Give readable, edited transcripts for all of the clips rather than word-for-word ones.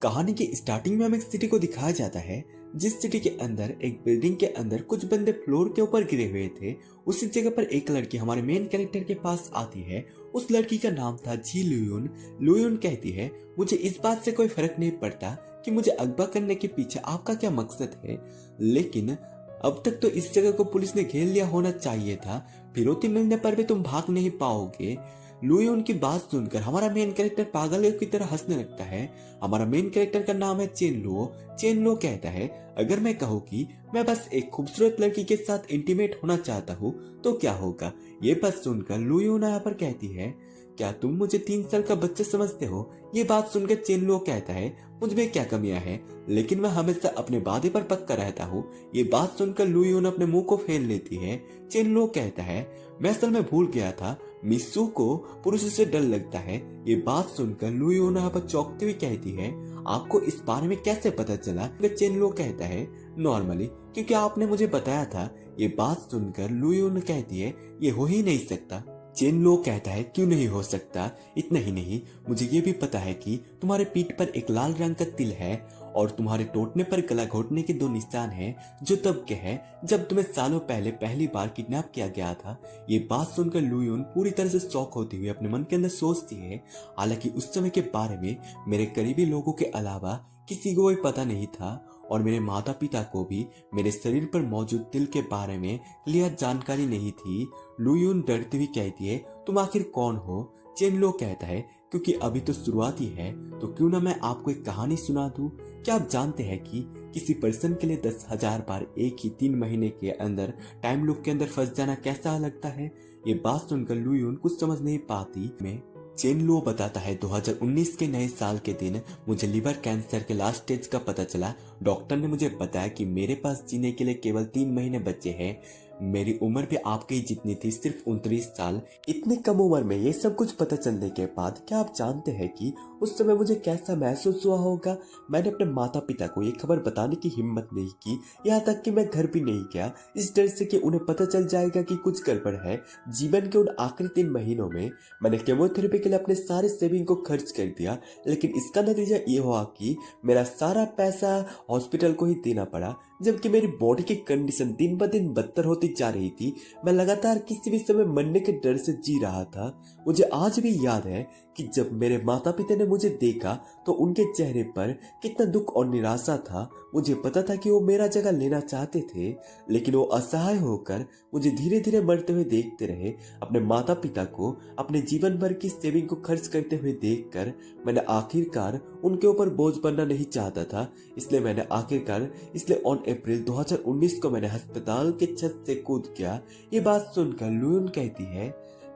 कहानी की स्टार्टिंग में हमें एक सिटी को दिखाया जाता है, जिस सिटी के अंदर एक बिल्डिंग के अंदर कुछ बंदे फ्लोर के ऊपर गिरे हुए थे। उसी जगह पर एक लड़की हमारे मेन कैरेक्टर के पास आती है। उस लड़की का नाम था जी लुयुन। लुयुन कहती है, मुझे इस बात से कोई फर्क नहीं पड़ता कि मुझे अगवा करने के पीछे आपका क्या मकसद है, लेकिन अब तक तो इस जगह को पुलिस ने घेर लिया होना चाहिए था। फिरौती मिलने पर भी तुम भाग नहीं पाओगे। लुयुन की बात सुनकर हमारा मेन कैरेक्टर पागल की तरह हंसने लगता है। हमारा मेन कैरेक्टर का नाम है चेन लो। चेन लो कहता है, अगर मैं कहूँ कि मैं बस एक खूबसूरत लड़की के साथ इंटीमेट होना चाहता हूँ तो क्या होगा। ये बात सुनकर लुयुन यहाँ पर कहती है, क्या तुम मुझे 3 साल का बच्चा समझते हो। ये बात सुनकर चेन लो कहता है, मुझ में क्या कमियां हैं, लेकिन मैं हमेशा अपने वादे पर पक्का रहता हूँ। ये बात सुनकर लुयुन अपने मुंह को फेर लेती है। चेन लो कहता है, मैं असल में भूल गया था, मिस्सू को पुरुषों से डर लगता है। ये बात सुनकर लुयुन यहाँ पर चौंकती हुई कहती है, आपको इस बारे में कैसे पता चला। चेन लो कहता है, नॉर्मली क्योंकि आपने मुझे बताया था। ये बात सुनकर लुयुन कहती है, ये हो ही नहीं सकता। चेन लो कहता है, क्यों नहीं हो सकता। इतना ही नहीं, मुझे ये भी पता है कि तुम्हारे पीठ पर एक लाल रंग का तिल है और तुम्हारे टोटने पर गला घोटने के 2 निशान हैं, जो तब के हैं जब तुम्हें सालों पहले पहली बार किडनैप किया गया था। ये बात सुनकर लुयुन पूरी तरह से शॉक होती हुई अपने मन के अंदर सोचती है, हालांकि उस समय के बारे में मेरे करीबी लोगों के अलावा किसी को भी पता नहीं था और मेरे माता पिता को भी मेरे शरीर पर मौजूद तिल के बारे में क्लियर जानकारी नहीं थी। लुयुन डरती हुई कहती है, तुम आखिर कौन हो। चेन लो कहता है, क्योंकि अभी तो शुरुआत ही है तो क्यों ना मैं आपको एक कहानी सुना दूं। क्या आप जानते हैं कि किसी पर्सन के लिए 10,000 बार एक ही 3 महीने के अंदर टाइम लूप के अंदर फंस जाना कैसा लगता है। ये बात सुनकर लुयुन कुछ समझ नहीं पाती। मैं चेन लो बताता है, 2019 के नए साल के दिन मुझे लिवर कैंसर के लास्ट स्टेज का पता चला। डॉक्टर ने मुझे बताया कि मेरे पास जीने के लिए केवल 3 महीने बचे हैं। मेरी उम्र भी आपके ही जितनी थी, सिर्फ 29 साल। इतनी कम उम्र में ये सब कुछ पता चलने के बाद क्या आप जानते हैं कि उस समय मुझे कैसा महसूस हुआ होगा। मैंने अपने माता पिता को ये खबर बताने की हिम्मत नहीं की, यहाँ तक कि मैं घर भी नहीं गया, इस डर से कि उन्हें पता चल जाएगा कि कुछ गड़बड़ है। जीवन के उन आखिरी 3 महीनों में मैंने केमोथेरेपी के लिए अपने सारे सेविंग को खर्च कर दिया, लेकिन इसका नतीजा ये हुआ कि मेरा सारा पैसा हॉस्पिटल को ही देना पड़ा। जबकि मेरी बॉडी की कंडीशन दिन ब दिन बदतर होती जा रही थी। मैं लगातार किसी भी समय मरने के डर से जी रहा था। मुझे आज भी याद है कि जब मेरे माता पिता ने मुझे देखा तो उनके चेहरे पर कितना दुख और निराशा था। मुझे पता था कि वो मेरा जगह लेना चाहते थे, लेकिन वो असहाय होकर मुझे धीरे धीरे मरते हुए देखते रहे। अपने माता पिता को अपने जीवन भर की सेविंग को खर्च करते हुए देखकर मैंने आखिरकार उनके ऊपर बोझ बनना नहीं चाहता था। इसलिए ऑन अप्रैल 2019 को मैंने अस्पताल के छत से कूद गया। ये बात सुनकर लुयुन कहती है,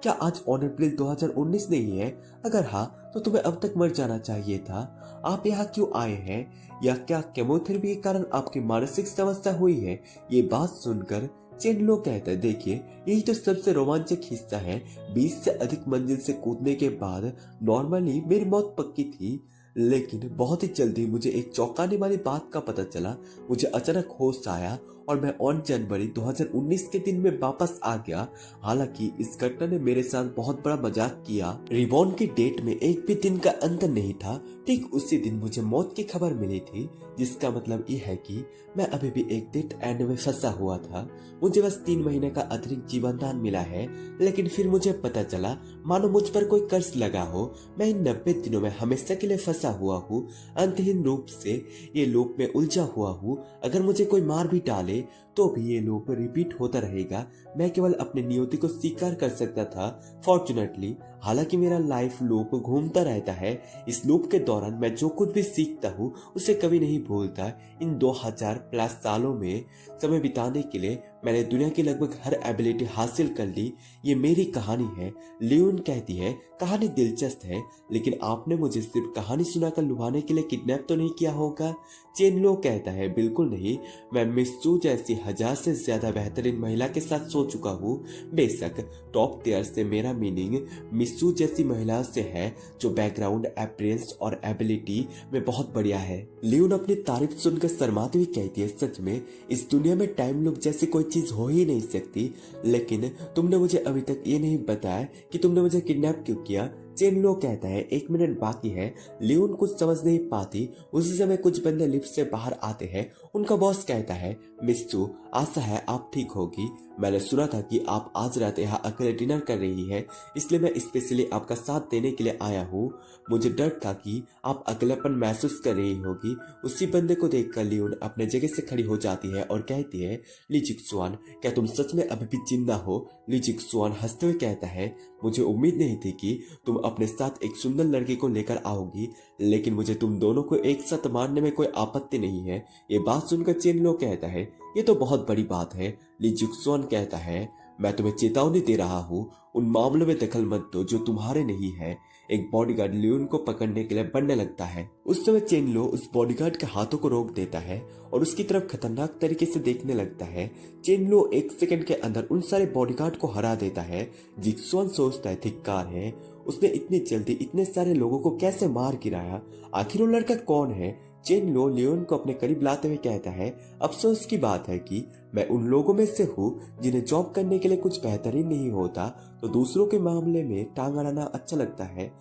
क्या आज ऑन अप्रैल 2019 नहीं है। अगर हाँ तो तुम्हें अब तक मर जाना चाहिए था। आप यहाँ क्यों आए हैं, या क्या केमोथेरेपी के कारण आपकी मानसिक समस्या हुई है। ये बात सुनकर चेन लो कहता है, देखिए यही तो सबसे रोमांचक हिस्सा है। 20 से अधिक मंजिल से कूदने के बाद नॉर्मली मेरी मौत पक्की थी, लेकिन बहुत ही जल्दी मुझे एक चौंकाने वाली बात का पता चला। मुझे अचानक होश आया और मैं 1 जनवरी 2019 के दिन में वापस आ गया। हालांकि इस घटना ने मेरे साथ बहुत बड़ा मजाक किया। रिबॉन की डेट में एक भी दिन का अंतर नहीं था। ठीक उसी दिन मुझे मौत की खबर मिली थी, जिसका मतलब ये है कि मैं अभी भी एक डेड एंड में फंसा हुआ था। मुझे बस 3 महीने का अतिरिक्त जीवन दान मिला है, लेकिन फिर मुझे पता चला मानो मुझ पर कोई कर्ज लगा हो। मैं इन 90 दिनों में हमेशा के लिए फंसा हुआ हूँ, अंतहीन रूप से ये लूप में उलझा हुआ हूँ। अगर मुझे कोई मार भी डाले तो भी ये लूप रिपीट होता रहेगा। मैं केवल अपने नियति को स्वीकार कर सकता था, फॉर्चुनेटली। हालांकि मेरा लाइफ लूप घूमता रहता है। इस लूप के दौरान मैं जो कुछ भी सीखता हूँ उसे कभी नहीं भूलता। इन 2000 प्लस सालों में समय बिताने के लिए मैंने दुनिया की लगभग हर एबिलिटी हासिल कर ली। ये मेरी कहानी है। लियोन कहती है, कहानी दिलचस्प है, लेकिन आपने मुझे सिर्फ कहानी सुनाकर लुभाने के लिए किडनैप तो नहीं किया होगा। चेन लो कहता है, बिल्कुल नहीं। मैं मिस्सू जैसी 1000 से ज्यादा बेहतरीन महिला के साथ सो चुका हूँ। बेशक टॉप टियर से मेरा मीनिंग मिस्सू जैसी महिला से है, जो बैकग्राउंड, अपीयरेंस और एबिलिटी में बहुत बढ़िया है। लियोन अपनी तारीफ सुनकर शर्माती हुई कहती है, सच में इस दुनिया में टाइम लूप जैसी कोई चीज हो ही नहीं सकती। लेकिन तुमने मुझे अभी तक ये नहीं बताया कि तुमने मुझे किडनैप क्यों किया। चेन लो कहता है 1 मिनट बाकी है। लियोन कुछ समझ नहीं पाती। उसी समय कुछ बंदे लिफ्ट से बाहर आते हैं। उनका बॉस कहता है, मिस चू, आशा है आप ठीक होगी। मैंने सुना था कि आप आज रात यहाँ अकेले डिनर कर रही है, इसलिए मैं स्पेशली आपका साथ देने के लिए आया हूँ। मुझे डर था कि आप अकेलापन महसूस कर रही होगी। उसी बंदे को देखकर लियोन अपने जगह से खड़ी हो जाती है और कहती है, ली जिक्सुआन, क्या तुम सच में अभी भी जिंदा हो? ली जिक्सुआन हंसते हुए कहता है, मुझे उम्मीद नहीं थी कि तुम अपने साथ एक सुंदर लड़की को लेकर आओगी, लेकिन मुझे तुम दोनों को एक साथ मारने में कोई आपत्ति नहीं है। ये बात सुनकर चेन लो कहता है, ये तो बहुत बड़ी बात है। ली जिक्सुआन कहता है, मैं तुम्हें चेतावनी दे रहा हूँ, उन मामलों में दखल मत दो जो तुम्हारे नहीं है। एक बॉडीगार्ड लियोन को पकड़ने के लिए बढ़ने लगता है। उस समय चेन लो उस बॉडीगार्ड के हाथों को रोक देता है और उसकी तरफ खतरनाक तरीके से देखने लगता है। चेन लो 1 सेकंड के अंदर उन सारे बॉडीगार्ड को हरा देता है। जिक्सुआन सोचता है, धिक्कार है, उसने इतनी जल्दी इतने सारे लोगों को कैसे मार गिराया? आखिर वो लड़का कौन है? चेन लो लियोन को अपने करीब लाते हुए कहता है, अफसोस की बात है कि मैं उन लोगों में से हूँ जिन्हें जॉब करने के लिए कुछ बेहतरीन नहीं होता तो दूसरों के मामले में टांग अड़ाना अच्छा लगता है।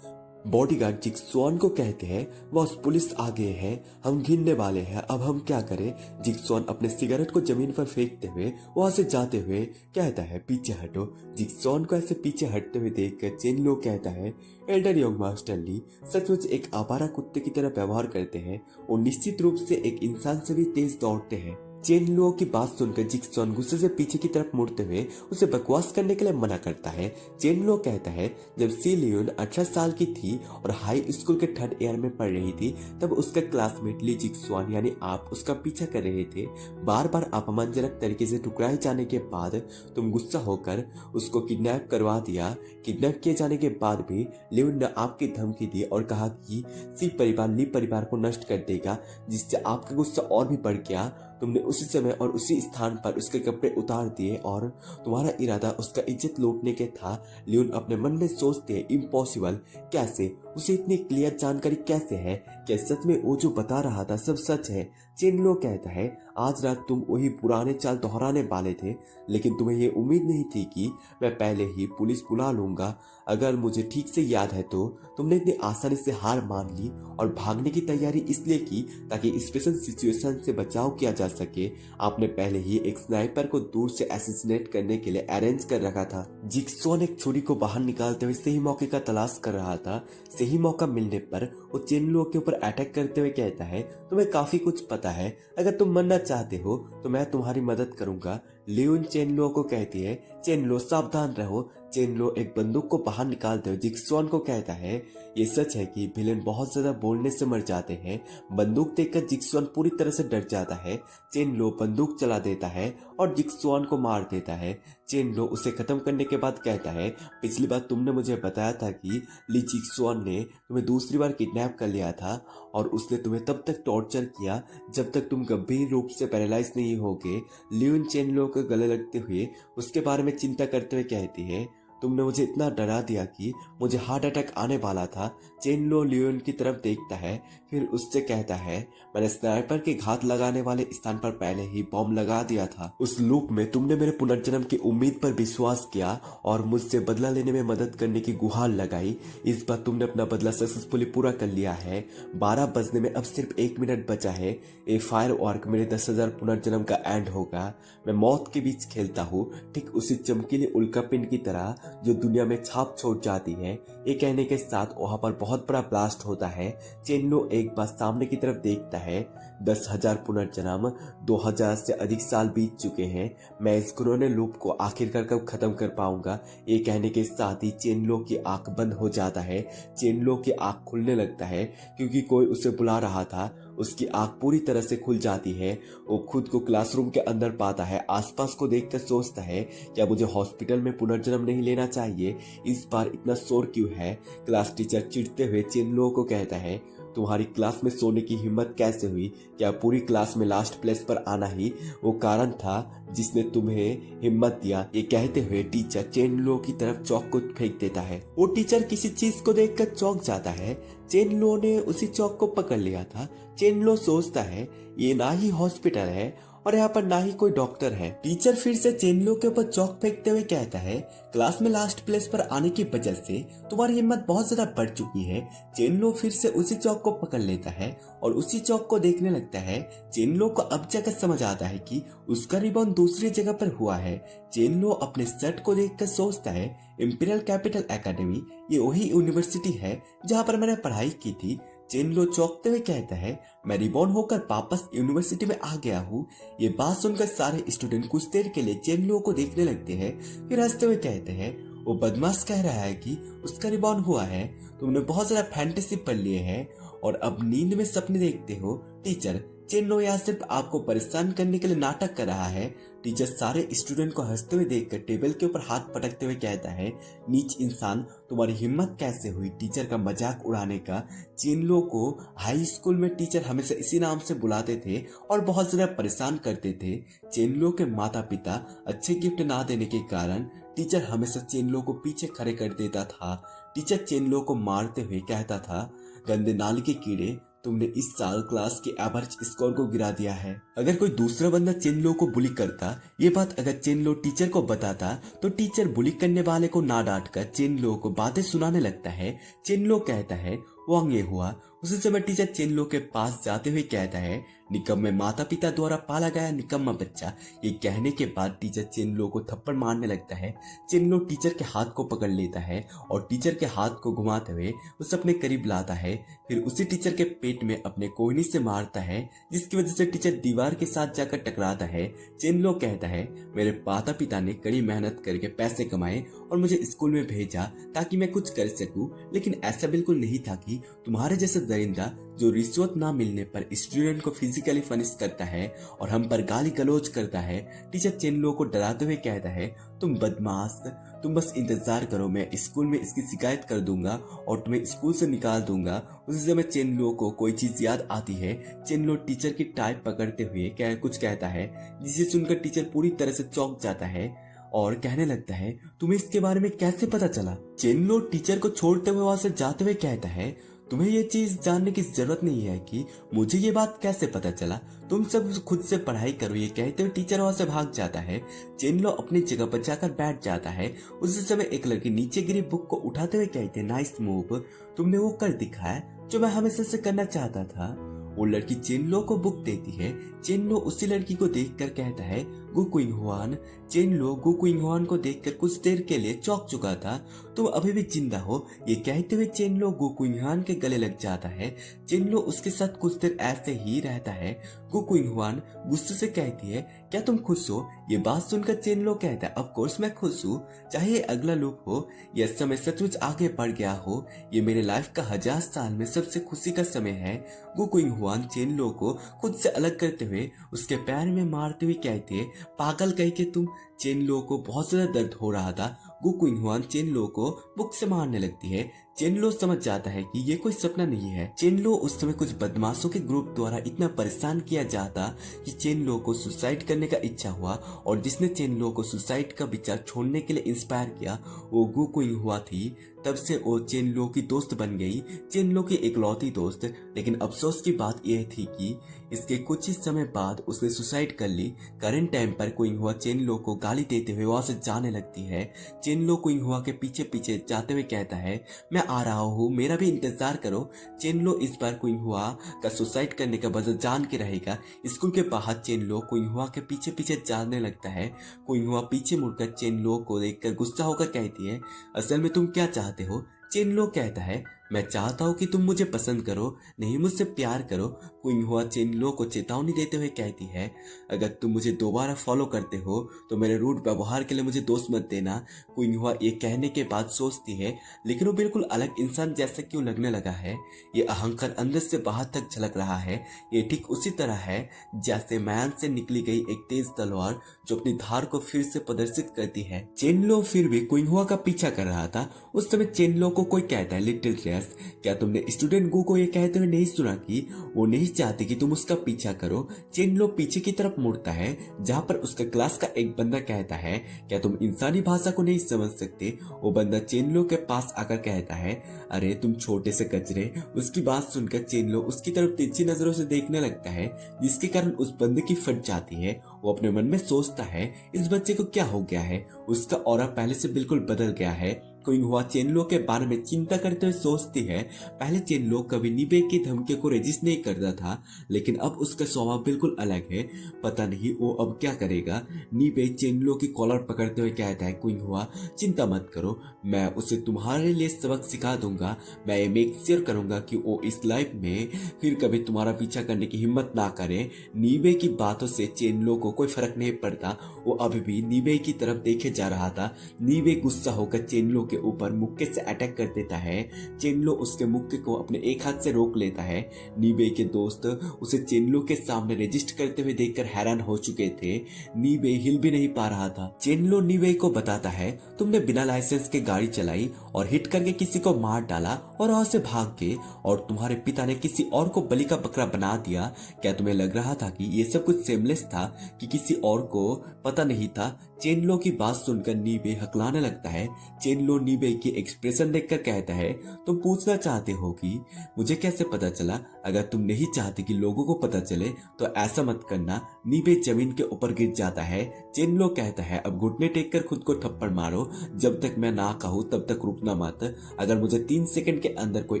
बॉडीगार्ड जिक्सुआन को कहते हैं, बॉस पुलिस आ गए हैं, हम गिनने वाले हैं, अब हम क्या करें? जिक्सुआन अपने सिगरेट को जमीन पर फेंकते हुए वहां से जाते हुए कहता है, पीछे हटो। जिक्सुआन को ऐसे पीछे हटते हुए देखकर चेन लो कहता है, एल्डर यंग मास्टर ली सचमुच एक आवारा कुत्ते की तरह व्यवहार करते हैं और निश्चित रूप से एक इंसान से भी तेज दौड़ते हैं। चेन लो की बात सुनकर जिक्सुआन गुस्से से पीछे की तरफ मुड़ते हुए उसे बकवास करने के लिए मना करता है। चेन लो कहता है, जब सी लियोन 18 साल की थी और हाई स्कूल के 3rd ईयर में पढ़ रही थी, तब उसका क्लासमेट ली जिक्सुआन यानी आप उसका पीछा कर रहे थे। बार बार अपमानजनक तरीके से ठुकराए जाने के बाद तुम गुस्सा होकर उसको किडनैप करवा दिया। किडनैप किए जाने के बाद भी लियोन ने आपकी धमकी दी और कहा कि सी परिवार ली परिवार को नष्ट कर देगा, जिससे आपका गुस्सा और भी बढ़ गया। तुमने उसी समय और उसी स्थान पर उसके कपड़े उतार दिए और तुम्हारा इरादा उसका इज्जत लूटने के था। लियोन अपने मन में सोचते हैं, इम्पॉसिबल, कैसे? उसे इतनी क्लियर जानकारी कैसे है? क्या सच में वो जो बता रहा था सब सच है? चेन लो कहता है, आज रात तुम वही पुराने चाल दोहराने वाले थे, लेकिन तुम्हें ये उम्मीद नहीं थी कि मैं पहले ही पुलिस बुला लूंगा। अगर मुझे ठीक से याद है तो तुमने इतनी आसानी से हार मान ली और भागने की तैयारी इसलिए की ताकि स्पेशल सिचुएशन से बचाव किया जा सके। आपने पहले ही एक स्नाइपर को दूर से असैसिनेट करने के लिए अरेंज कर रखा था। जिक्सुआन एक छुरी को बाहर निकालते हुए सही मौके का तलाश कर रहा था। सही मौका मिलने पर वो चेन लो के ऊपर अटैक करते हुए कहता है, तुम्हें काफी कुछ पता है, अगर तुम मरना चाहते हो तो मैं तुम्हारी मदद करूंगा। लियोन चेन लो को कहती है, चेन लो सावधान रहो। चेन लो एक बंदूक को बाहर निकालते हुए जिक्सुआन को कहता है, ये सच है कि विलेन बहुत ज्यादा बोलने से मर जाते हैं। बंदूक देखकर जिक्सुआन पूरी तरह से डर जाता है। चेन लो बंदूक चला देता है और जिक्सुआन को मार देता है। चेन लो उसे खत्म करने के बाद कहता है, पिछली बार तुमने मुझे बताया था कि ली जिक्सुआन ने तुम्हें दूसरी बार किडनैप कर लिया था और उसने तुम्हें तब तक टॉर्चर किया जब तक तुम गंभीर रूप से पैरालाइज नहीं होगे। लियोन चेन लो को गले लगते हुए उसके बारे में चिंता करते हुए कहती है, तुमने मुझे इतना डरा दिया कि मुझे हार्ट अटैक आने वाला था। चेन लो लियोन की तरफ देखता है, फिर उससे कहता है, मैंने स्नाइपर के घात लगाने वाले स्थान पर पहले ही बॉम्ब लगा दिया था। उस लूप में तुमने मेरे पुनर्जन्म की उम्मीद पर विश्वास किया और मुझसे बदला लेने में मदद करने की गुहार लगाई। इस बार तुमने अपना बदला सक्सेसफुली पूरा कर लिया है। 12 बजने में अब सिर्फ 1 मिनट बचा है। ये फायर वर्क मेरे 10,000 पुनर्जन्म का एंड होगा। मैं मौत के बीच खेलता हूँ, ठीक उसी चमकीले उल्कापिंड की तरह जो दुनिया में छाप छोड़ जाती है। ये कहने के साथ वहां पर बहुत बड़ा ब्लास्ट होता है। चेन लो एक बार सामने की तरफ देखता है। 10,000 पुनर्जन्म, 2000 से अधिक साल बीत चुके हैं। मैं इस घुरने लूप को आखिरकार कब खत्म कर पाऊंगा? ये कहने के साथ ही चेन लो की आंख बंद हो जाता है। चेन लो की आंख खुलने लगता है क्योंकि कोई उसे बुला रहा था। उसकी आंख पूरी तरह से खुल जाती है। वो खुद को क्लासरूम के अंदर पाता है। आसपास को देखकर सोचता है, क्या मुझे हॉस्पिटल में पुनर्जन्म नहीं लेना चाहिए? इस बार इतना शोर क्यों है? क्लास टीचर चिढ़ते हुए चेन लो को कहता है, तुम्हारी क्लास में सोने की हिम्मत कैसे हुई? क्या पूरी क्लास में लास्ट प्लेस पर आना ही वो कारण था जिसने तुम्हें हिम्मत दिया? ये कहते हुए टीचर चेन लो की तरफ चौक को फेंक देता है। वो टीचर किसी चीज को देखकर चौंक जाता है। चेन लो ने उसी चौक को पकड़ लिया था। चेन लो सोचता है, ये ना ही हॉस्पिटल है और यहाँ पर ना ही कोई डॉक्टर है। टीचर फिर से चेनलो के ऊपर चौक फेंकते हुए कहता है, क्लास में लास्ट प्लेस पर आने की वजह से तुम्हारी हिम्मत बहुत ज्यादा बढ़ चुकी है। चेनलो फिर से उसी चौक को पकड़ लेता है और उसी चौक को देखने लगता है। चेनलो को अब जाकर समझ आता है कि उसका रिबाउंड दूसरी जगह पर हुआ है। चेनलो अपने शर्ट को देखकर सोचता है, इंपीरियल कैपिटल एकेडमी ये वही यूनिवर्सिटी है जहाँ पर मैंने पढ़ाई की थी। चेनलो चौंकते हुए कहता है, मैं रिबॉर्न होकर वापस यूनिवर्सिटी में आ गया हूँ। ये बात सुनकर सारे स्टूडेंट कुछ देर के लिए चेनलो को देखने लगते हैं, फिर हंसते हुए कहते हैं, वो बदमाश कह रहा है कि उसका रिबॉर्न हुआ है। तुमने बहुत ज्यादा फैंटेसी पढ़ लिए है और अब नींद में सपने देखते हो। टीचर, चेनलो यहाँ सिर्फ आपको परेशान करने के लिए नाटक कर रहा है। टीचर सारे स्टूडेंट को हंसते हुए देखकर टेबल के ऊपर हाथ पटकते हुए कहता है, नीच इंसान, तुम्हारी हिम्मत कैसे हुई टीचर का मजाक उड़ाने का। चेनलो को हाई स्कूल में टीचर हमेशा इसी नाम से बुलाते थे और बहुत ज्यादा परेशान करते थे। चेनलो के माता पिता अच्छे गिफ्ट ना देने के कारण टीचर हमेशा चेनलो को पीछे खड़े कर देता था। टीचर चेनलो को मारते हुए कहता था, गंदे नाल के कीड़े, तुमने इस साल क्लास के एवरेज स्कोर को गिरा दिया है। अगर कोई दूसरा बंदा चेनलो को बुली करता, ये बात अगर चेनलो टीचर को बताता तो टीचर बुली करने वाले को ना डांटकर चेनलो को बातें सुनाने लगता है। चेनलो कहता है, वांग ये हुआ। उसी समय टीचर चेनलो के पास जाते हुए कहता है, निकम्मे माता पिता द्वारा पाला गया निकम्मा बच्चा। ये कहने के बाद टीचर चेनलो को थप्पड़ मारने लगता है। चेनलो टीचर के हाथ को पकड़ लेता है और टीचर के हाथ को घुमाते हुए उसे अपने करीब लाता है। फिर उसी टीचर के पेट में अपने कोहनी से मारता है, जिसकी वजह से टीचर दीवार के साथ जाकर टकराता है। चेनलो कहता है, मेरे माता पिता ने कड़ी मेहनत करके पैसे कमाए और मुझे स्कूल में भेजा ताकि मैं कुछ कर सकूं, लेकिन ऐसा बिल्कुल नहीं था कि तुम्हारे जैसे दरिंदा जो रिश्वत ना मिलने पर स्टूडेंट को फिजिकली पनिश करता है और हम पर गाली गलौज करता है। टीचर चेनलो को डराते हुए कहता है, तुम बदमाश, तुम बस इंतजार करो, मैं स्कूल में इसकी शिकायत कर दूंगा और तुम्हें स्कूल से निकाल दूंगा। उसी समय चेनलो को कोई चीज याद आती है। चेनलो टीचर की टाई पकड़ते हुए कुछ कहता है, जिसे सुनकर टीचर पूरी तरह से चौंक जाता है और कहने लगता है, तुम्हें इसके बारे में कैसे पता चला। चेनलो टीचर को छोड़ते हुए वहां से जाते हुए कहता है, तुम्हें ये चीज जानने की जरूरत नहीं है कि मुझे ये बात कैसे पता चला, तुम सब खुद से पढ़ाई करो। ये कहते हुए टीचर वहां से भाग जाता है। चेनलो अपनी जगह पर जाकर बैठ जाता है। उसी समय एक लड़की नीचे गिरी बुक को उठाते हुए कहते हैं, नाइस मूव, तुमने वो कर दिखाया जो मैं हमेशा से करना चाहता था। वो लड़की चेनलो को बुक देती है। चेनलो उसी लड़की को देखकर कहता है, गु क्विंग हुआन। चेनलो गु क्विंग हुआन को देखकर कुछ देर के लिए चौंक चुका था। तुम अभी भी जिंदा हो, ये कहते हुए चेनलो गु क्विंग हुआन के गले लग जाता है। चेनलो उसके साथ कुछ देर ऐसे ही रहता है। गु क्विंग हुआन गुस्से से कहती है, क्या तुम खुश हो? ये बात सुनकर चेनलो कहता है, ऑफ कोर्स मैं खुश हूँ, चाहे ये अगला लूप हो या समय सचमुच आगे बढ़ गया हो। ये मेरे लाइफ का 1000 साल में सबसे खुशी का समय है। गु क्विंग हुआन चेनलो को खुद से अलग करते हुए उसके पैर में मारते हुए कहती है, पागल कह के तुम। चेनलो को बहुत ज्यादा दर्द हो रहा था। गु क्विंग हुआन चेनलो को बुक से मारने लगती है। चेनलो समझ जाता है कि ये कोई सपना नहीं है। चेनलो उस समय कुछ बदमाशों के ग्रुप द्वारा इतना परेशान किया जाता कि चेनलो को सुसाइड करने का इच्छा हुआ और जिसने चेनलो को सुसाइड का विचार छोड़ने के लिए इंस्पायर किया वो गु क्विंग हुआ थी। तब से वो चेनलो की दोस्त बन गई, चेनलो की इकलौती दोस्त। लेकिन अफसोस की बात यह थी कि इसके कुछ ही समय बाद उसने सुसाइड कर ली। करंट टाइम पर क्विंग हुआ चेनलो को गाली देते हुए वहां से जाने लगती है। चेनलो क्विंग हुआ के पीछे पीछे जाते हुए कहता है, मैं आ रहा हूँ, मेरा भी इंतजार करो। चेनलो इस बार क्विंग हुआ का सुसाइड करने का वजह जान के रहेगा। स्कूल के बाहर चेनलो क्विंग हुआ के पीछे पीछे जाने लगता है। क्विंग हुआ पीछे मुड़कर चेनलो को देखकर गुस्सा होकर कहती है, असल में तुम क्या चाहते हो? चेनलो कहता है, मैं चाहता हूँ कि तुम मुझे पसंद करो, नहीं मुझसे प्यार करो। क्विंग हुआ चेनलो को चेतावनी देते हुए कहती है, अगर तुम मुझे दोबारा फॉलो करते हो तो मेरे रूड व्यवहार के लिए मुझे दोस्त मत देना। क्विंग हुआ ये कहने के बाद सोचती है, लेकिन वो बिल्कुल अलग इंसान जैसा क्यों लगने लगा है। ये अहंकार अंदर से बाहर तक झलक रहा है। ये ठीक उसी तरह है जैसे मैन से निकली गई एक तेज तलवार जो अपनी धार को फिर से प्रदर्शित करती है। चेनलो फिर भी क्विंग हुआ का पीछा कर रहा था। उस समय चेनलो को कोई कहता है, लिटिल क्लेयर सीरियस? क्या तुमने स्टूडेंट गो को ये कहते हुए नहीं सुना कि वो नहीं चाहती कि तुम उसका पीछा करो? चेनलो पीछे की तरफ मुड़ता है जहाँ पर उसका क्लास का एक बंदा कहता है, क्या तुम इंसानी भाषा को नहीं समझ सकते? वो बंदा चेनलो के पास आकर कहता है, अरे तुम छोटे से कचरे। उसकी बात सुनकर चेनलो उसकी तरफ तिरछी नजरों से देखने लगता है, जिसके कारण उस बंदे की फट जाती है। वो अपने मन में सोचता है, इस बच्चे को क्या हो गया है? उसका ऑरा पहले से बिल्कुल बदल गया है। क्विंगहुआ चेनलो के बारे में चिंता करते हुए सोचती है, पहले चेनलो कभी नीबे की धमकी को रेजिस्ट नहीं करता था, लेकिन अब उसका स्वभाव बिल्कुल अलग है। पता नहीं वो अब क्या करेगा। नीबे चेनलो की कॉलर पकड़ते हुए कहता है, क्विंगहुआ चिंता मत करो, मैं उसे तुम्हारे लिए सबक सिखा दूंगा। मैं ये मेक श्योर करूंगा कि वो इस लाइफ में फिर कभी तुम्हारा पीछा करने की हिम्मत ना करे। नीबे की बातों से चेनलो को कोई फर्क नहीं पड़ता। वो अभी भी नीबे की तरफ देखे जा रहा था। नीबे गुस्सा होकर चेनलो के ऊपर मुक्के से अटैक कर देता है। चेनलो उसके मुक्के को अपने एक हाथ से रोक लेता है। नीबे के दोस्त उसे चेनलो के सामने रजिस्ट करते हुए देखकर हैरान हो चुके थे। नीबे हिल भी नहीं पा रहा था। चेनलो नीबे को बताता है, तुमने बिना लाइसेंस के गाड़ी चलाई और हिट करके किसी को मार डाला और वहां से भाग गए, और तुम्हारे पिता ने किसी और को बलि का बकरा बना दिया। क्या तुम्हें लग रहा था कि ये सब कुछ सेमलेस था, कि किसी और को पता नहीं था? चेनलो की बात सुनकर नीबे हकलाने लगता है। चेनलो नीबे की एक्सप्रेशन देखकर कहता है, तुम पूछना चाहते हो कि मुझे कैसे पता चला? अगर तुम नहीं चाहते कि लोगों को पता चले तो ऐसा मत करना। नीबे जमीन के ऊपर गिर जाता है। चेनलो कहता है, अब घुटने टेक कर खुद को थप्पड़ मारो, जब तक मैं ना कहूँ तब तक रुकना मत। अगर मुझे 3 सेकंड के अंदर कोई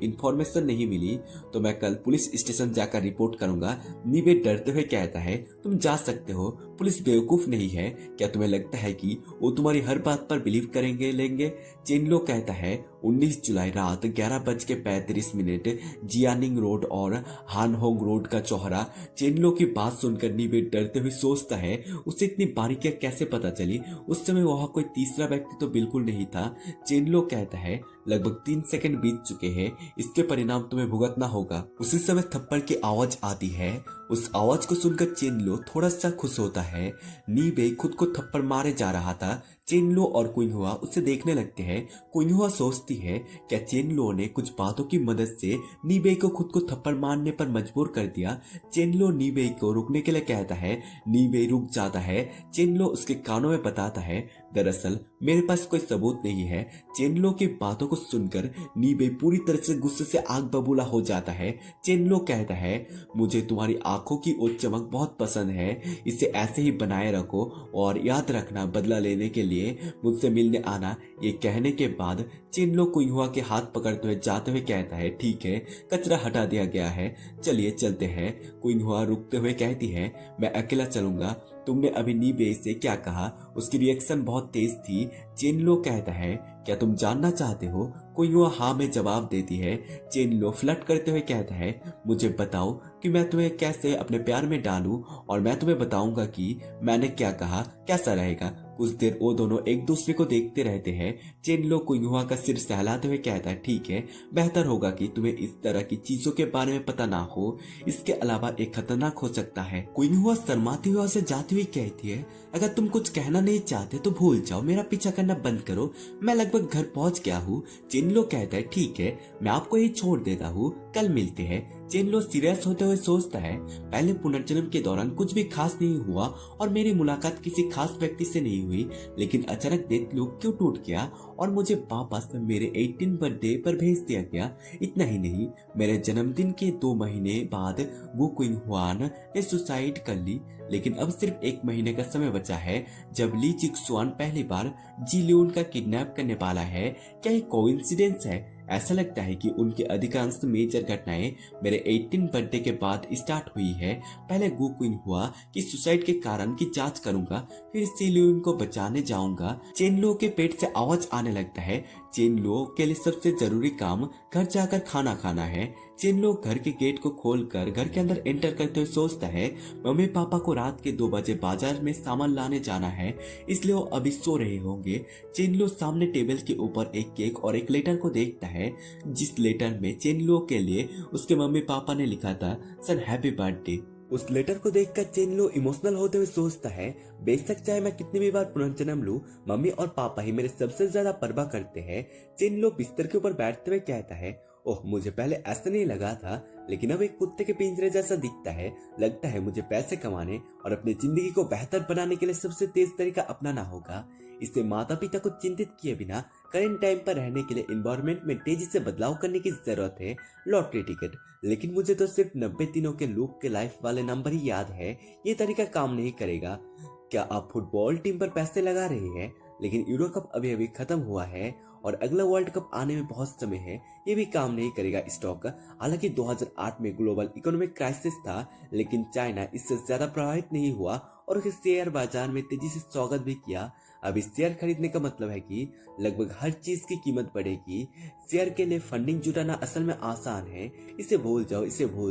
इन्फॉर्मेशन नहीं मिली तो मैं कल पुलिस स्टेशन जाकर रिपोर्ट करूंगा। नीबे डरते हुए कहता है, तुम जा सकते हो, पुलिस बेवकूफ नहीं है। क्या तुम्हें लगता है कि वो तुम्हारी हर बात पर बिलीव करेंगे लेंगे? चेनलो कहता है, 19 जुलाई रात 11:35 जियानिंग रोड और हानहोंग रोड का चौहरा। चेनलो की बात सुनकर नीबे डरते हुए सोचता है, उसे इतनी बारीकियां कैसे पता चली? उस समय वहां कोई तीसरा व्यक्ति तो बिल्कुल नहीं था। चेनलो कहता है, लगभग 3 सेकंड बीत चुके हैं, इसके परिणाम तुम्हें भुगतना होगा। उसी समय थप्पड़ की आवाज आती है। उस आवाज को सुनकर चेनलो थोड़ा सा खुश होता है। नीबे खुद को थप्पड़ मारे जा रहा था। चेनलो और क्विंगहुआ उसे देखने लगते हैं। क्विंगहुआ सोचती है, क्या चेनलो ने कुछ बातों की मदद से नीबे को खुद को थप्पड़ मारने पर मजबूर कर दिया? चेनलो नीबे को रुकने के लिए कहता है। नीबे रुक जाता है। चेनलो उसके कानों में बताता है, दरअसल मेरे पास कोई सबूत नहीं है। चेनलो की बातों को सुनकर नीबे पूरी तरह से गुस्से से आग बबूला हो जाता है। चेनलो कहता है, मुझे तुम्हारी आंखों की वो चमक बहुत पसंद है, इसे ऐसे ही बनाए रखो और याद रखना, बदला लेने के लिए मुझसे मिलने आना। ये कहने के बाद चेनलो क्विंगहुआ के हाथ पकड़ते हुए जाते हुए कहता है, ठीक है, कचरा हटा दिया गया है, चलिए चलते हैं। क्विंगहुआ रुकते हुए कहती है, मैं अकेला चलूंगा। तुमने अभी नीबे से क्या कहा? उसकी रिएक्शन बहुत तेज थी। चेनलो कहता है, क्या तुम जानना चाहते हो? क्विंगहुआ हाँ में जवाब देती है। चेनलो फ्लर्ट करते हुए कहता है, मुझे बताओ कि मैं तुम्हें कैसे अपने प्यार में डालूं, और मैं तुम्हें बताऊंगा कि मैंने क्या कहा, कैसा रहेगा। कुछ देर वो दोनों एक दूसरे को देखते रहते हैं। चेनलो क्विंगहुआ का सिर सहलाते हुए कहता है, ठीक है, बेहतर होगा कि तुम्हें इस तरह की चीजों के बारे में पता ना हो, इसके अलावा एक खतरनाक हो सकता है। क्विंगहुआ शर्माती हुई से जाती हुई कहती है, अगर तुम कुछ कहना नहीं चाहते तो भूल जाओ, मेरा पीछा करना बंद करो, मैं लगभग घर पहुंच गया हूँ। चेनलो कहता है, ठीक है, मैं आपको यही छोड़ देता हूँ, कल मिलते हैं। चेनलो सीरियस होते हुए सोचता है, पहले पुनर्जन्म के दौरान कुछ भी खास नहीं हुआ और मेरी मुलाकात किसी खास व्यक्ति से नहीं हुई, लेकिन अचानक डेथ लूप क्यों टूट गया और मुझे वापस मेरे 18 बर्थडे पर भेज दिया गया। इतना ही नहीं, मेरे जन्मदिन के 2 महीने बाद वो क्विंगहुआन ने सुसाइड कर ली, लेकिन अब सिर्फ 1 महीने का समय बचा है जब ली चिक्सुआन पहली बार जी लियोन का किडनैप करने वाला है। क्या ये कोइंसिडेंस है? ऐसा लगता है कि उनके अधिकांश मेजर घटनाएं मेरे 18 बर्थडे के बाद स्टार्ट हुई है। पहले गु क्विंगहुआ की सुसाइड के कारण की जांच करूंगा, फिर सी लियोन को बचाने जाऊंगा। चेनलो के पेट से आवाज आने लगता है। चेनलो के लिए सबसे जरूरी काम घर जाकर खाना खाना है। चेनलो घर के गेट को खोलकर घर के अंदर एंटर करते हुए सोचता है, मम्मी पापा को रात के 2 बजे बाजार में सामान लाने जाना है, इसलिए वो अभी सो रहे होंगे। चेनलो सामने टेबल के ऊपर एक केक और एक लेटर को देखता है, जिस लेटर में चेनलो के लिए उसके मम्मी पापा ने लिखा था, सन हैप्पी बर्थडे। उस लेटर को देखकर चेनलो इमोशनल होते हुए सोचता है, बेशक चाहे मैं कितनी भी बार पुनर्जन्म लूं, मम्मी और पापा ही मेरे सबसे ज्यादा परवाह करते हैं। चेनलो बिस्तर के ऊपर बैठते हुए कहता है, ओह, मुझे पहले ऐसा नहीं लगा था, लेकिन अब एक कुत्ते के पिंजरे जैसा दिखता है। लगता है मुझे पैसे कमाने और अपनी जिंदगी को बेहतर बनाने के लिए सबसे तेज तरीका अपनाना होगा। इससे माता पिता को चिंतित किए बिना करंट टाइम पर रहने के लिए एनवायरनमेंट में तेजी से बदलाव करने की जरूरत है। Lottery ticket. लेकिन मुझे तो सिर्फ 90 दिनों के लूप के लाइफ वाले नंबर ही याद है। ये तरीका काम नहीं करेगा। क्या आप फुटबॉल टीम पर पैसे लगा रहे हैं? लेकिन यूरो कप अभी अभी खत्म हुआ है और अगला वर्ल्ड कप आने में बहुत समय है। ये भी काम नहीं करेगा स्टॉक। हालांकि 2008 में ग्लोबल इकोनॉमिक क्राइसिस था, लेकिन चाइना इससे ज्यादा प्रभावित नहीं हुआ और उसके शेयर बाजार में तेजी से स्वागत भी किया। अभी शेयर खरीदने का मतलब है कि लगभग हर चीज की कीमत बढ़ेगी। शेयर के लिए फंडिंग जुटाना असल में आसान है। इसे भूल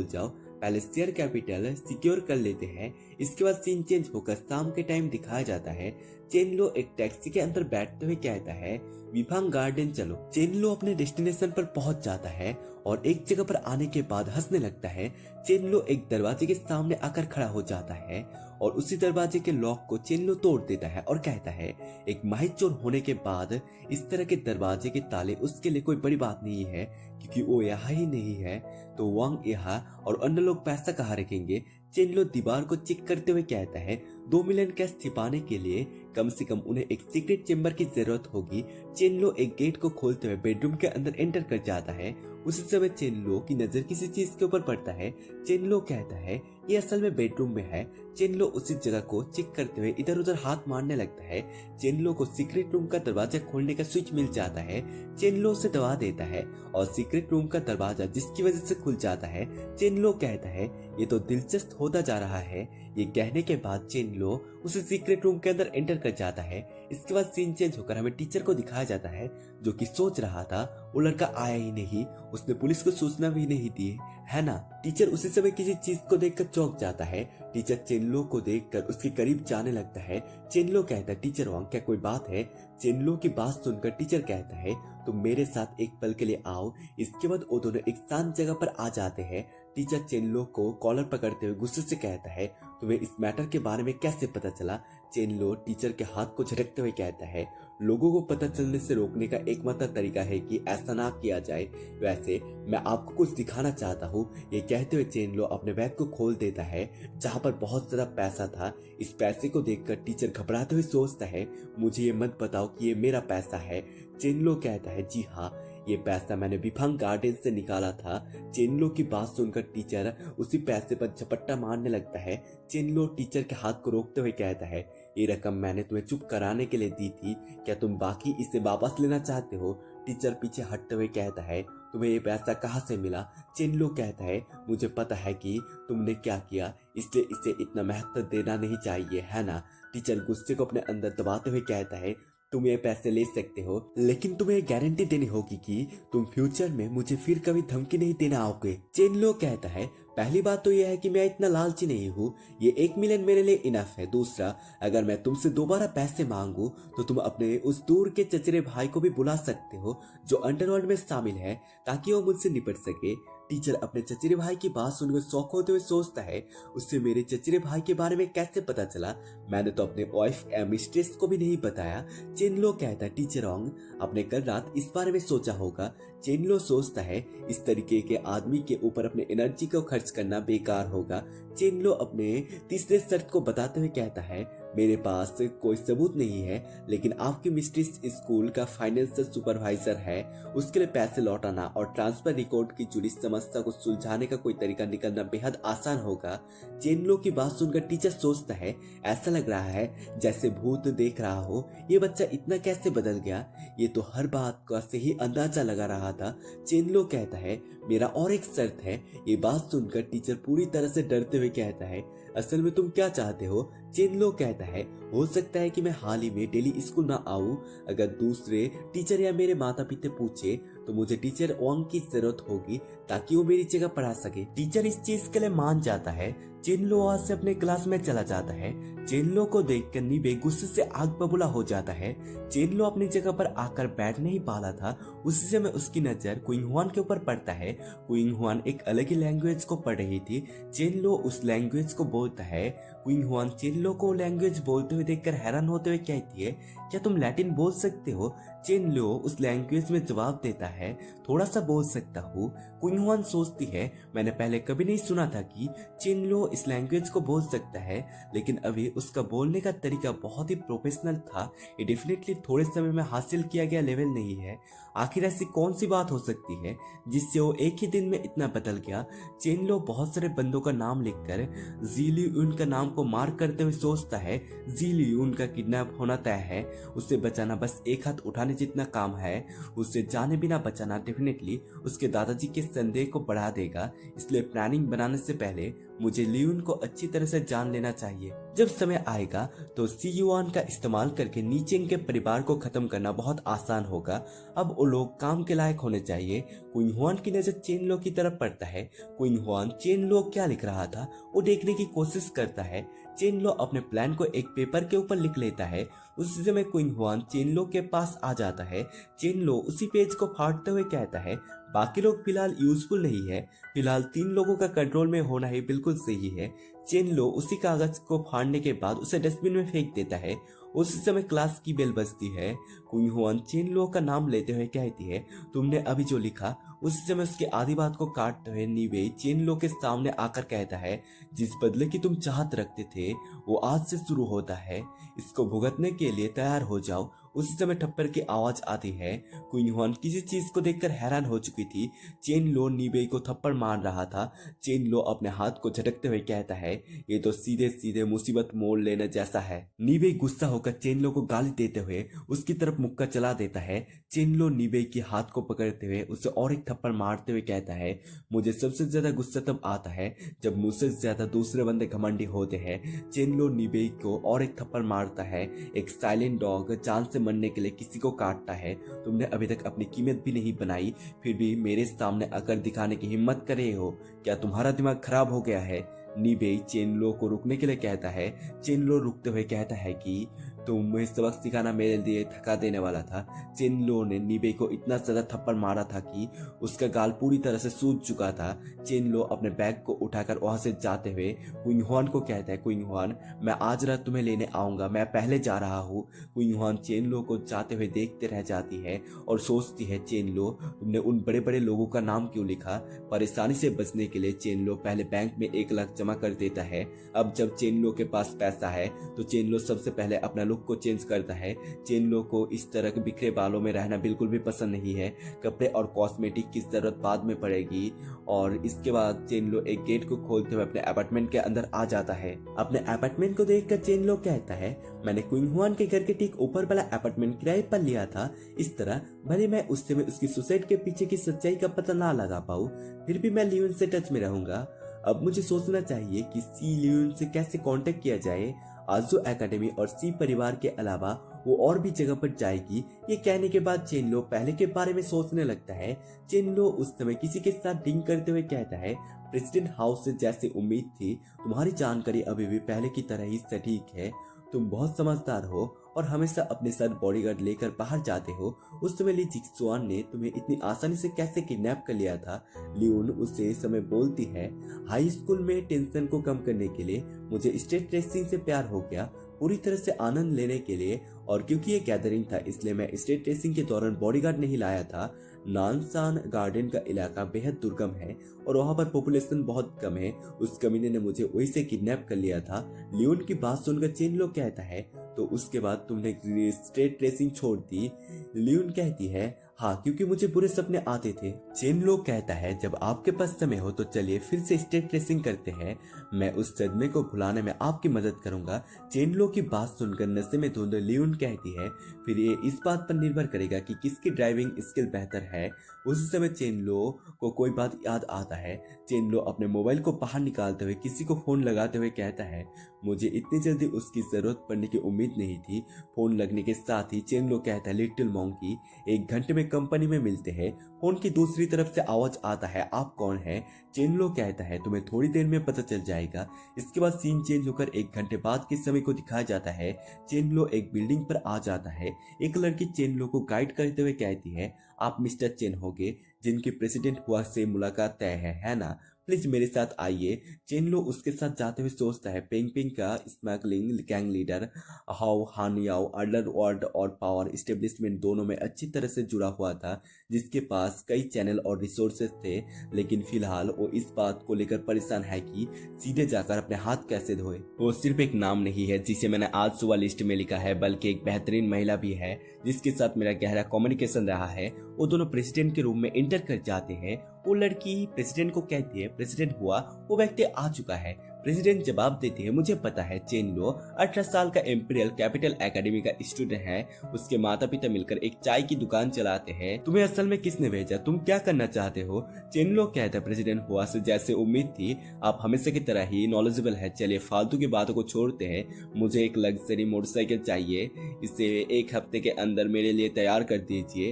जाओ। पहले शेयर कैपिटल सिक्योर कर लेते हैं, इसके बाद सीन चेंज होकर शाम के टाइम दिखाया जाता है। चेनलो एक टैक्सी के अंदर बैठते हुए कहता है, विफांग गार्डन चलो। चेनलो अपने डेस्टिनेशन पर पहुंच जाता है और एक जगह पर आने के बाद हंसने लगता है। चेनलो एक दरवाजे के सामने आकर खड़ा हो जाता है और उसी दरवाजे के लॉक को चेनलो तोड़ देता है और कहता है, एक माहिर चोर होने के बाद इस तरह के दरवाजे के ताले उसके लिए कोई बड़ी बात नहीं है, क्योंकि वो यहाँ ही नहीं है तो वांग यहाँ और अन्य लोग पैसा कहाँ रखेंगे। चेनलो दीवार को चेक करते हुए कहता है, 2 मिलियन कैश छिपाने के लिए कम से कम उन्हें एक सीक्रेट चेंबर की जरूरत होगी। चेनलो एक गेट को खोलते हुए बेडरूम के अंदर एंटर कर जाता है। उसी समय चेनलो की नजर किसी चीज के ऊपर पड़ता है। चेनलो कहता है, ये असल में बेडरूम में है। चेनलो उसी जगह को चेक करते हुए इधर उधर हाथ मारने लगता है। चेनलो को सीक्रेट रूम का दरवाजा खोलने का स्विच मिल जाता है। चेनलो उसे दबा देता है और सीक्रेट रूम का दरवाजा जिसकी वजह से खुल जाता है। चेनलो कहता है, ये तो दिलचस्प होता जा रहा है। ये कहने के बाद चेनलो उसे सीक्रेट रूम के अंदर एंटर कर जाता है। इसके बाद सीन चेंज होकर हमें टीचर को दिखाया जाता है, जो कि सोच रहा था वो लड़का आया ही नहीं, उसने पुलिस को सूचना भी नहीं दी, है ना। टीचर उसी समय किसी चीज को देखकर चौंक जाता है। टीचर चेनलो को देखकर उसके करीब जाने लगता है। चेनलो कहता है, टीचर वांग क्या कोई बात है? चेनलो की बात सुनकर टीचर कहता है, तुम मेरे साथ एक पल के लिए आओ। इसके बाद वो दोनों एक शांत जगह पर आ जाते हैं। टीचर चेनलो को कॉलर पकड़ते हुए गुस्से से कहता है, तुम्हें इस मैटर के बारे में कैसे पता चला? चेनलो टीचर के हाथ को झटकते हुए कहता है, लोगों को पता चलने से रोकने का एकमात्र तरीका है कि ऐसा ना किया जाए। वैसे मैं आपको कुछ दिखाना चाहता हूँ। ये कहते हुए चेनलो अपने बैग को खोल देता है, जहाँ पर बहुत ज्यादा पैसा था। इस पैसे को देखकर टीचर घबराते हुए सोचता है, मुझे ये मत बताओ कि ये मेरा पैसा है। चेनलो कहता है, जी हाँ, ये पैसा मैंने विफांग गार्डन से निकाला था। चेनलो की बात सुनकर टीचर उसी पैसे पर झपट्टा मारने लगता है। चेनलो टीचर के हाथ को रोकते हुए कहता है, ये रकम मैंने तुम्हें चुप कराने के लिए दी थी, क्या तुम बाकी इसे वापस लेना चाहते हो? टीचर पीछे हटते हुए कहता है, तुम्हें ये पैसा कहाँ से मिला? चेनलो कहता है, मुझे पता है कि तुमने क्या किया, इसलिए इसे इतना महत्व देना नहीं चाहिए, है ना। टीचर गुस्से को अपने अंदर दबाते हुए कहता है, तुम ये पैसे ले सकते हो, लेकिन तुम्हें गारंटी देनी होगी कि तुम फ्यूचर में मुझे फिर कभी धमकी नहीं देना आओगे। चेनलो कहता है, पहली बात तो यह है कि मैं इतना लालची नहीं हूँ, ये 1 मिलियन मेरे लिए इनफ है। दूसरा, अगर मैं तुमसे दोबारा पैसे मांगू तो तुम अपने उस दूर के चचेरे भाई को भी बुला सकते हो जो अंडरवर्ल्ड में शामिल है, ताकि वो मुझसे निपट सके। टीचर अपने चचेरे भाई की बात सुनकर शौक होते हुए सोचता है, उससे मेरे चचेरे भाई के बारे में कैसे पता चला? मैंने तो अपने वाइफ या मिस्ट्रेस को भी नहीं बताया। चेनलो कहता है, टीचर वांग आपने कल रात इस बारे में सोचा होगा। चेनलो सोचता है, इस तरीके के आदमी के ऊपर अपने एनर्जी को खर्च करना बेकार होगा। चेनलो अपने तीसरे शर्त को बताते हुए कहता है, मेरे पास कोई सबूत नहीं है, लेकिन आपकी मिस्ट्रेस स्कूल का फाइनेंशियल सुपरवाइजर है, उसके लिए पैसे लौटाना और ट्रांसफर रिकॉर्ड की जुड़ी समस्या को सुलझाने का कोई तरीका निकलना बेहद आसान होगा। चेनलो की बात सुनकर टीचर सोचता है, ऐसा लग रहा है जैसे भूत देख रहा हो, ये बच्चा इतना कैसे बदल गया? ये तो हर बात का सही अंदाजा लगा रहा था। चेनलो कहता है, मेरा और एक शर्त है। ये बात सुनकर टीचर पूरी तरह से डरते हुए कहता है, असल में तुम क्या चाहते हो? चेनलो कहता है, हो सकता है कि मैं हाल ही में डेली स्कूल ना आऊं। अगर दूसरे टीचर या मेरे माता पिता पूछे तो मुझे टीचर वांग की जरूरत होगी ताकि वो मेरी जगह पढ़ा सके। टीचर इस चीज के लिए मान जाता है। चेनलो वहां से अपने क्लास में चला जाता है। चेनलो को देखकर नीबे गुस्से से आग बबूला हो जाता है। चेनलो अपनी जगह पर आकर बैठ नहीं पाला था। उसी समय उसकी नजर क्वीन हुआन के ऊपर पड़ता है। क्वीन हुआन एक अलग ही लैंग्वेज को पढ़ रही थी। चेनलो उस लैंग्वेज को बोलता है। क्वीन हुआन चेनलो को लैंग्वेज बोलते हुए देखकर हैरान होते हुए कहती है, क्या तुम लैटिन बोल सकते हो? चेनलो उस लैंग्वेज में जवाब देता है, थोड़ा सा बोल सकता हूँ। क्वीन हुआन सोचती है, मैंने पहले कभी नहीं सुना था कि चेनलो इस लैंग्वेज को बोल सकता है, लेकिन अभी उसका बोलने का तरीका बहुत ही प्रोफेशनल था। ये डेफिनेटली थोड़े समय में हासिल किया गया लेवल नहीं है। आखिर ऐसी कौन सी बात हो सकती है जिससे वो एक ही दिन में इतना बदल गया? चेनलो बहुत सारे बंदों का नाम लिखकर ज़ीलियून का नाम को मार्क करते हुए सोचता है, ज़ीलियून का किडनैप होना तय है। उसे बचाना बस एक हाथ उठाने जितना काम है। उसे जाने बिना बचाना डेफिनेटली उसके दादाजी के संदेह को बढ़ा देगा। इसलिए प्लानिंग बनाने से पहले मुझे लियून को अच्छी तरह से जान लेना चाहिए। जब समय आएगा तो सी युआन का इस्तेमाल करके नीचेंग के परिवार को खत्म करना बहुत आसान होगा। अब वो लोग काम के लायक होने चाहिए। क्वीन हुआन की नजर चेनलो की तरफ पड़ता है। क्वीन हुआन चेनलो क्या लिख रहा था वो देखने की कोशिश करता है। चेनलो अपने प्लान को एक पेपर के ऊपर लिख लेता है। उसी समय क्वीन हुआन चेनलो के पास आ जाता है। चेनलो उसी पेज को फाड़ते हुए कहता है, बाकी लोग फिलहाल यूजफुल नहीं है, फिलहाल 3 लोगों का कंट्रोल में होना ही बिल्कुल सही है। चेनलो उसी कागज को फाड़ने के बाद उसे डस्टबिन में फेंक देता है। उसी समय क्लास की बेल बजती है। क्वीन हुआन चेनलो का नाम लेते हुए कहती है, तुमने अभी जो लिखा। उसी समय उसकी आधी बात को काटते हुए नीबे चेनलो के सामने आकर कहता है, जिस बदले की तुम चाहत रखते थे वो आज से शुरू होता है, इसको भुगतने के लिए तैयार हो जाओ। उसी समय ठप्पर की आवाज आती है। क्वीन हुआन किसी चीज को देखकर हैरान हो चुकी थी। चेनलो नीबे को थप्पड़ मार रहा था। चेनलो अपने हाथ को झटकते हुए कहता है, ये तो सीधे सीधे मुसीबत मोड़ लेने जैसा है। नीबे गुस्सा होकर चेनलो को गाली देते हुए उसकी तरफ मुक्का चला देता है। चेनलो नीबे के हाथ को पकड़ते हुए उसे और एक थप्पड़ मारते हुए कहता है, मुझे सबसे ज्यादा गुस्सा तब आता है जब मुझसे ज्यादा दूसरे बंदे घमंडी होते हैं। चेनलो नीबे को और एक थप्पड़ मारता है। एक साइलेंट डॉग जान से मरने के लिए किसी को काटता है। तुमने अभी तक अपनी कीमत भी नहीं बनाई, फिर भी मेरे सामने आकर दिखाने की हिम्मत कर रहे हो? क्या तुम्हारा दिमाग खराब हो गया है? नीबे चेनलो को रुकने के लिए कहता है। चेनलो रुकते हुए कहता है कि तुम्हें सबक सिखाना मेरे लिए थका देने वाला था। चेनलो ने नीबे को इतना ज्यादा थप्पड़ मारा था कि उसका गाल पूरी तरह से सूज चुका था। चेनलो अपने बैग को उठाकर वहां से जाते हुए क्वीन हुआन को कहता है, क्वीन हुआन मैं आज रात तुम्हें लेने आऊंगा, मैं पहले जा रहा हूँ। क्वीन हुआन चेनलो को जाते हुए देखते रह जाती है और सोचती है, चेनलो तुमने उन बड़े बड़े लोगों का नाम क्यों लिखा? परेशानी से बचने के लिए चेनलो पहले बैंक में 1 लाख जमा कर देता है। अब जब चेनलो के पास पैसा है तो चेनलो सबसे पहले अपना लुक को चेंज करता है। चेनलो को इस तरह के बिखरे बालों में रहना बिल्कुल भी पसंद नहीं है। कपड़े और कॉस्मेटिक की जरूरत बाद में पड़ेगी। और इसके बाद चेनलो एक गेट को खोलते हुए अपने अपार्टमेंट के अंदर आ जाता है। अपने अपार्टमेंट को देखकर चेनलो कहता है, मैंने क्वीन हुआन के घर के ठीक ऊपर वाला अपार्टमेंट किराए पर लिया था। इस तरह भले मैं उस समय उसकी सुसाइड के पीछे की सच्चाई का पता ना लगा पाऊं, फिर भी मैं लियोन से टच में रहूंगा। अब मुझे सोचना चाहिए कि सी लियोन से कैसे कांटेक्ट किया जाए। आजू एकेडमी और सी परिवार के अलावा वो और भी जगह पर जाएगी। ये कहने के बाद चेनलो पहले के बारे में सोचने लगता है। चेनलो उस समय किसी के साथ ड्रिंक करते हुए कहता है, प्रेसिडेंट हाउस से जैसे उम्मीद थी, तुम्हारी जानकारी अभी भी पहले की तरह ही सटीक है। तुम बहुत समझदार हो और हमेशा अपने साथ बॉडीगार्ड लेकर बाहर जाते हो। उस समय ली जिक्सुआन ने तुम्हें इतनी आसानी से कैसे किडनैप कर लिया था? लियोन उसे समय बोलती है, हाई स्कूल में टेंशन को कम करने के लिए मुझे स्टेट रेसिंग से प्यार हो गया, पूरी तरह से आनंद लेने के लिए। और क्योंकि ये गैदरिंग था इसलिए मैं स्टेट रेसिंग के दौरान बॉडीगार्ड नहीं लाया था। नानसान गार्डन का इलाका बेहद दुर्गम है और वहां पर पॉपुलेशन बहुत कम है। उस कमीने ने मुझे वही से किडनैप कर लिया था। लियोन की बात सुनकर चेनलो कहता है, तो उसके बाद तुमने स्टेट रेसिंग छोड़ दी? लियोन कहती है, हाँ, क्योंकि मुझे बुरे सपने आते थे। चेनलो कहता है, जब आपके पास समय हो तो चलिए फिर से स्टेट रेसिंग करते हैं, मैं उस सदमे को भुलाने में आपकी मदद करूंगा। चेनलो की बात सुनकर नशे में धुंध लियोन कहती है, फिर ये इस बात पर निर्भर करेगा कि किसकी ड्राइविंग स्किल बेहतर है। उसी समय चेनलो को कोई बात याद आता है। चेनलो अपने मोबाइल को बाहर निकालते हुए किसी को फोन लगाते हुए कहता है, मुझे इतनी जल्दी उसकी जरूरत पड़ने की उम्मीद नहीं थी। फोन लगने के साथ ही चेनलो कहता है, लिटिल मॉन्की 1 घंटे में कंपनी में मिलते हैं। फोन की दूसरी तरफ से आवाज आता है, आप कौन है? चेनलो कहता है, तुम्हें थोड़ी देर में पता चल जाएगा। इसके बाद सीन चेंज होकर 1 घंटे बाद के समय को दिखाया जाता है। चेनलो एक बिल्डिंग पर आ जाता है। एक लड़की चेनलो को गाइड करते हुए कहती है, आप मिस्टर चेन होगे जिनके प्रेसिडेंट हुआ से मुलाकात तय है ना? प्लीज मेरे साथ आइए। चेनलो उसके साथ जाते हुए सोचता है, पिंग पिंग का स्मगलिंग गैंग लीडर हाउ हानियाओ अंडरवर्ल्ड और पावर एस्टेब्लिशमेंट दोनों में अच्छी तरह से जुड़ा हुआ था, जिसके पास कई चैनल और रिसोर्सेज थे। लेकिन फिलहाल वो इस बात को लेकर परेशान है कि सीधे जाकर अपने हाथ कैसे धोए। वो सिर्फ एक नाम नहीं है जिसे मैंने आज सुबह लिस्ट में लिखा है, बल्कि एक बेहतरीन महिला भी है जिसके साथ मेरा गहरा कम्युनिकेशन रहा है। वो दोनों प्रेसिडेंट के रूम में इंटर कर जाते हैं। वो लड़की प्रेसिडेंट को कहती है, प्रेसिडेंट हुआ वो व्यक्ति आ चुका है। प्रेसिडेंट जवाब देते हैं, मुझे पता है। चेनलो 18 साल का इंपीरियल कैपिटल एकेडमी का स्टूडेंट है। उसके माता पिता मिलकर एक चाय की दुकान चलाते हैं। तुम्हें असल में किसने भेजा? तुम क्या करना चाहते हो? चेनलो कहता है, प्रेसिडेंट हुआ से जैसे उम्मीद थी, आप हमेशा की तरह ही नॉलेजेबल है। चलिए फालतू की बातों को छोड़ते हैं। मुझे एक लग्जरी मोटरसाइकिल चाहिए, इसे 1 हफ्ते के अंदर मेरे लिए तैयार कर दीजिए।